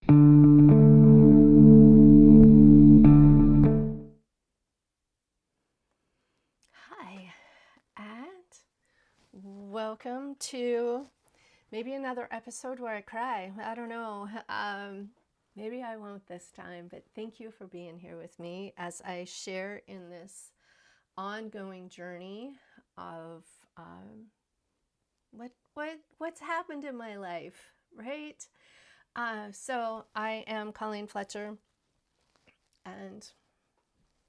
Hi, and welcome to maybe another episode where I cry. I don't know. Maybe I won't this time, but thank you for being here with me as I share in this ongoing journey of what's happened in my life, right? So I am Colleen Fletcher, and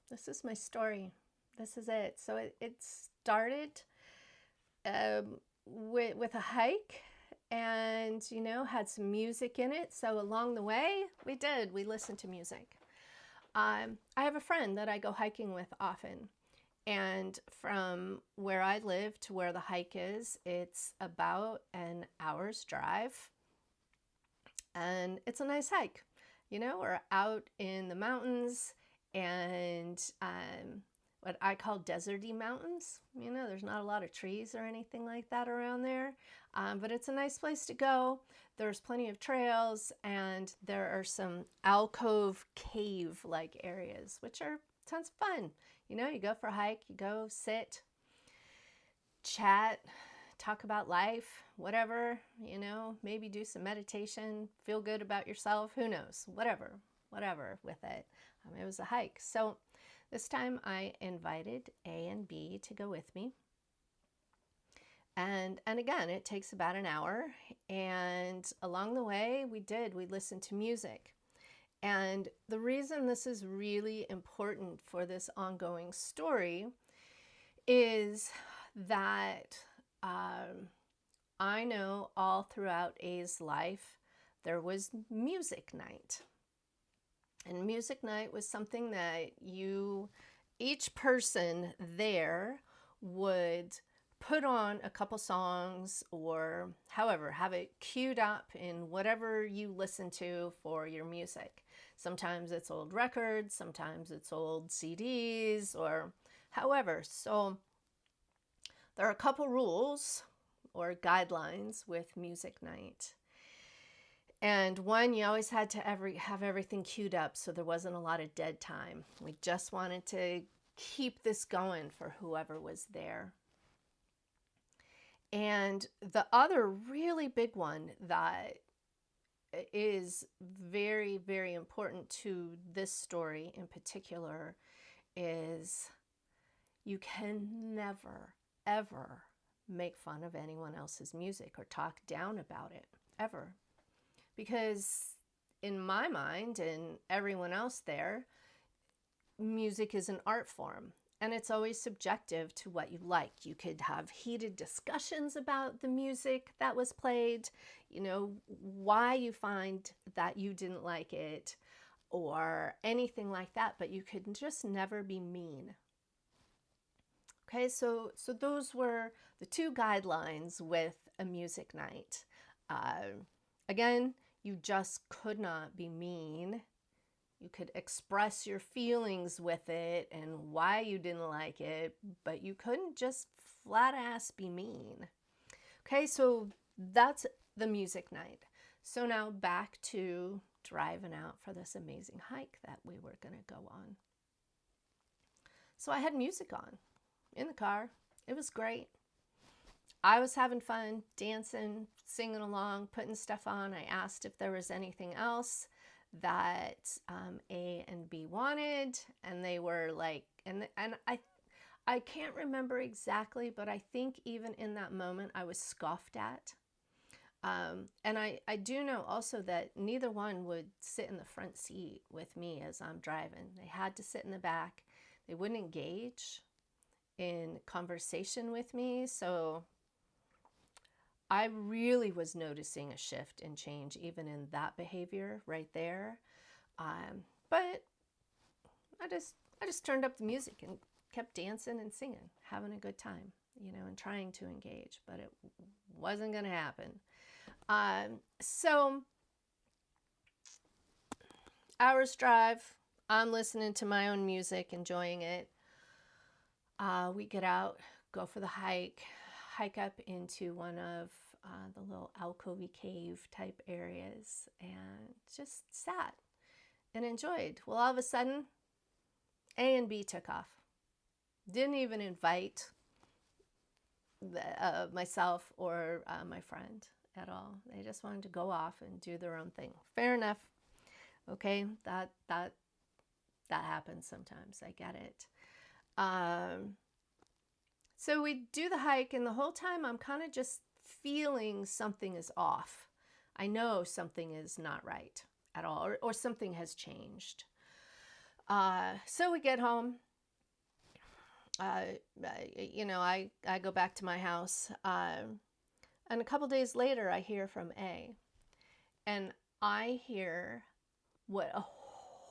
this is my story. This is it. So it started with a hike, and had some music in it. So along the way we listened to music. I have a friend that I go hiking with often, and from where I live to where the hike is, it's about an hour's drive, and it's a nice hike. We're out in the mountains, and what I call deserty mountains. There's not a lot of trees or anything like that around there, but it's a nice place to go. There's plenty of trails, and there are some alcove cave-like areas, which are tons of fun. You go for a hike, you go sit, chat, talk about life, whatever, maybe do some meditation, feel good about yourself, who knows, whatever with it. It was a hike. So this time I invited A and B to go with me. And again, it takes about an hour. And along the way, we listened to music. And the reason this is really important for this ongoing story is that I know all throughout A's life, there was music night. And music night was something that each person there would put on a couple songs, or however, have it queued up in whatever you listen to for your music. Sometimes it's old records, sometimes it's old CDs, or however. So there are a couple rules or guidelines with music night. And one, you always had to have everything queued up, so there wasn't a lot of dead time. We just wanted to keep this going for whoever was there. And the other really big one that is very, very important to this story in particular is you can never, ever make fun of anyone else's music or talk down about it, ever. Because in my mind and everyone else there, music is an art form, and it's always subjective to what you like. You could have heated discussions about the music that was played, why you find that you didn't like it or anything like that, but you could just never be mean. Okay, so those were the two guidelines with a music night. Again, you just could not be mean. You could express your feelings with it and why you didn't like it, but you couldn't just flat ass be mean. Okay, so that's the music night. So now back to driving out for this amazing hike that we were going to go on. So I had music on in the car. It was great. I was having fun, dancing, singing along, putting stuff on. I asked if there was anything else that A and B wanted, and they were like, and I can't remember exactly, but I think even in that moment I was scoffed at. And I do know also that neither one would sit in the front seat with me as I'm driving. They had to sit in the back. They wouldn't engage in conversation with me, so I really was noticing a shift and change even in that behavior right there. But I just turned up the music and kept dancing and singing, having a good time, and trying to engage, but it wasn't going to happen. So hours drive, I'm listening to my own music, enjoying it. We get out, go for the hike up into one of the little alcovey cave type areas, and just sat and enjoyed. Well, all of a sudden, A and B took off. Didn't even invite myself or my friend at all. They just wanted to go off and do their own thing. Fair enough. Okay, that happens sometimes. I get it. So we do the hike, and the whole time I'm kind of just feeling something is off. I know something is not right at all, or something has changed. So we get home. You know, I go back to my house, and a couple days later I hear from A, and I hear what a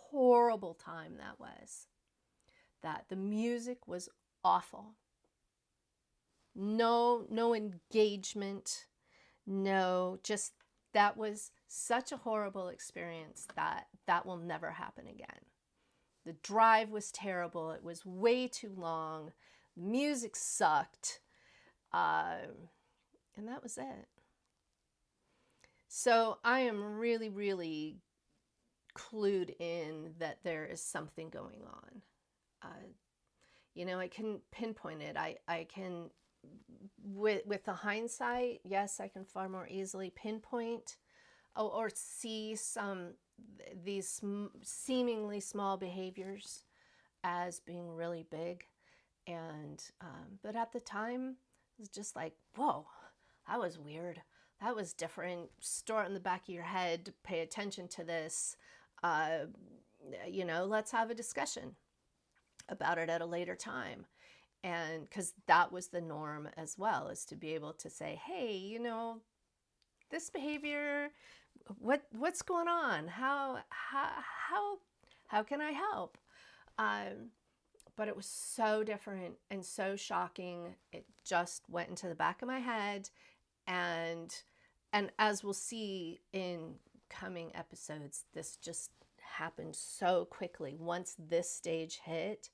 horrible time that was. That the music was awful. No engagement. No, just that was such a horrible experience that will never happen again. The drive was terrible. It was way too long. The music sucked. And that was it. So I am really, really clued in that there is something going on. You know, I can pinpoint it. I can, with the hindsight, yes, I can far more easily pinpoint or see these seemingly small behaviors as being really big. And but at the time, it was just like, whoa, that was weird. That was different. Store it in the back of your head. Pay attention to this. You know, let's have a discussion about it at a later time. And because that was the norm as well, is to be able to say, hey, you know, this behavior, what's going on? How can I help? But it was so different and so shocking. It just went into the back of my head. And as we'll see in coming episodes, this just happened so quickly. Once this stage hit,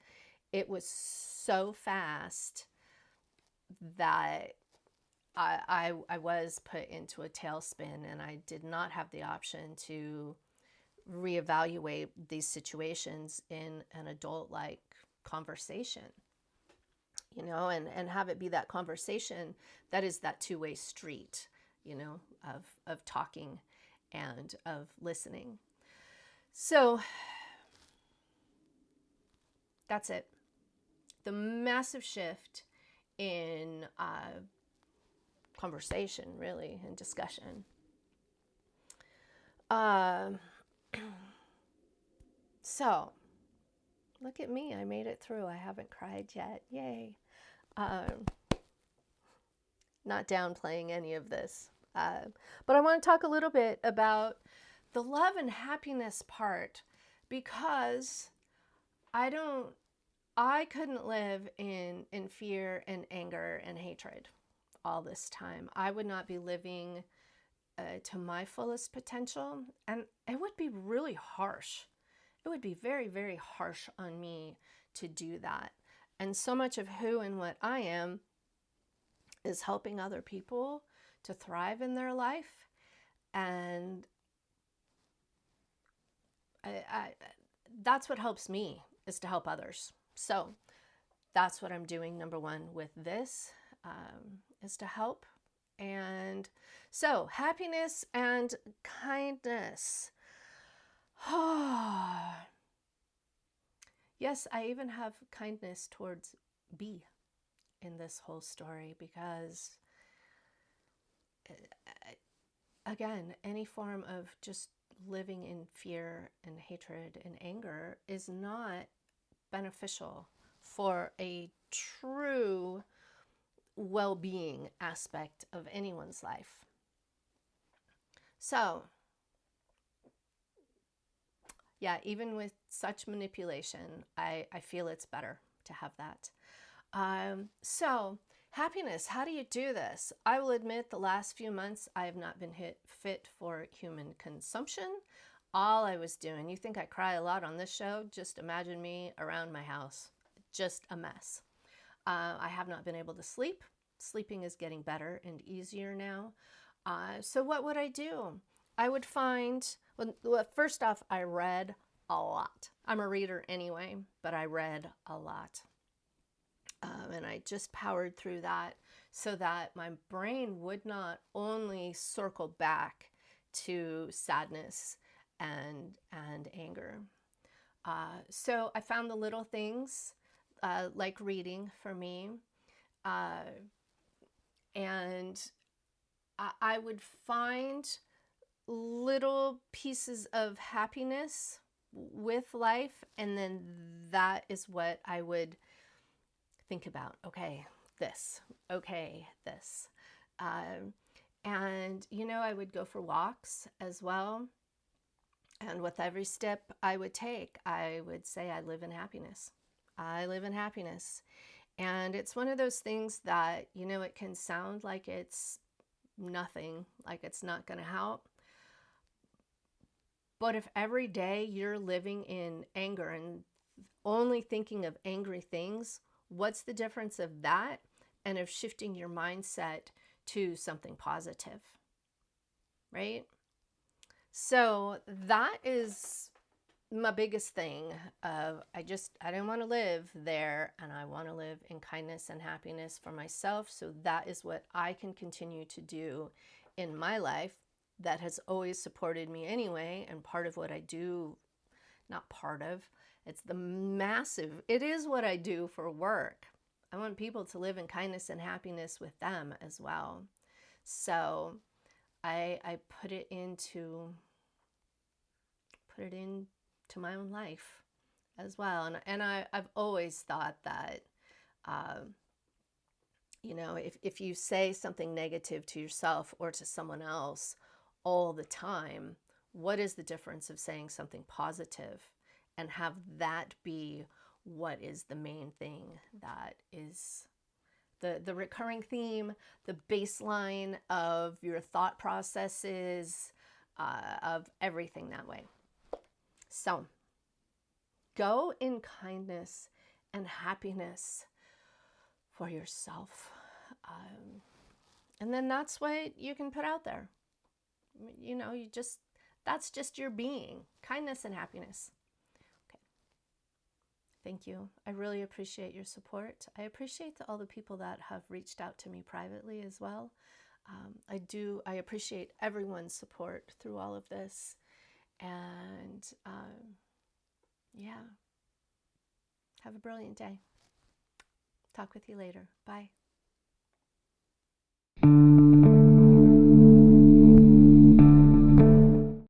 it was so fast that I was put into a tailspin, and I did not have the option to reevaluate these situations in an adult-like conversation, you know, and have it be that conversation that is that two-way street, you know, of talking and of listening. So that's it. The massive shift in conversation, really, and discussion. So, look at me. I made it through. I haven't cried yet. Yay. Not downplaying any of this. But I want to talk a little bit about the love and happiness part, because I couldn't live in fear and anger and hatred all this time. I would not be living to my fullest potential, and it would be really harsh. It would be very, very harsh on me to do that. And so much of who and what I am is helping other people to thrive in their life. And that's what helps me, is to help others. So that's what I'm doing, number one, with this, is to help. And so happiness and kindness. Yes, I even have kindness towards B in this whole story, because again, any form of just living in fear and hatred and anger is not beneficial for a true well-being aspect of anyone's life. So, yeah, even with such manipulation, I feel it's better to have that. So, happiness, how do you do this? I will admit the last few months I have not been fit for human consumption. All I was doing, you think I cry a lot on this show? Just imagine me around my house. Just a mess. I have not been able to sleep. Sleeping is getting better and easier now. So what would I do? I would find, well, first off, I read a lot. I'm a reader anyway, but I read a lot. And I just powered through that so that my brain would not only circle back to sadness and anger. So I found the little things like reading for me. And I would find little pieces of happiness with life, and then that is what I would think about. Okay, this. Okay, this. And, you know, I would go for walks as well. And with every step I would take, I would say, I live in happiness. I live in happiness. And it's one of those things that, you know, it can sound like it's nothing, like it's not going to help. But if every day you're living in anger and only thinking of angry things, what's the difference of that and of shifting your mindset to something positive, right? So that is my biggest thing of I didn't want to live there, and I want to live in kindness and happiness for myself. So that is what I can continue to do in my life. That has always supported me anyway, and part of what I do, not part of, it's the massive, it is what I do for work. I want people to live in kindness and happiness with them as well. So I put it into my own life as well. And I've always thought that, you know, if you say something negative to yourself or to someone else all the time, what is the difference of saying something positive and have that be what is the main thing that is the recurring theme, the baseline of your thought processes, of everything that way. So go in kindness and happiness for yourself. And then that's what you can put out there. You know, that's just your being, kindness and happiness. Okay. Thank you. I really appreciate your support. I appreciate all the people that have reached out to me privately as well. I appreciate everyone's support through all of this. And yeah, have a brilliant day. Talk with you later. Bye.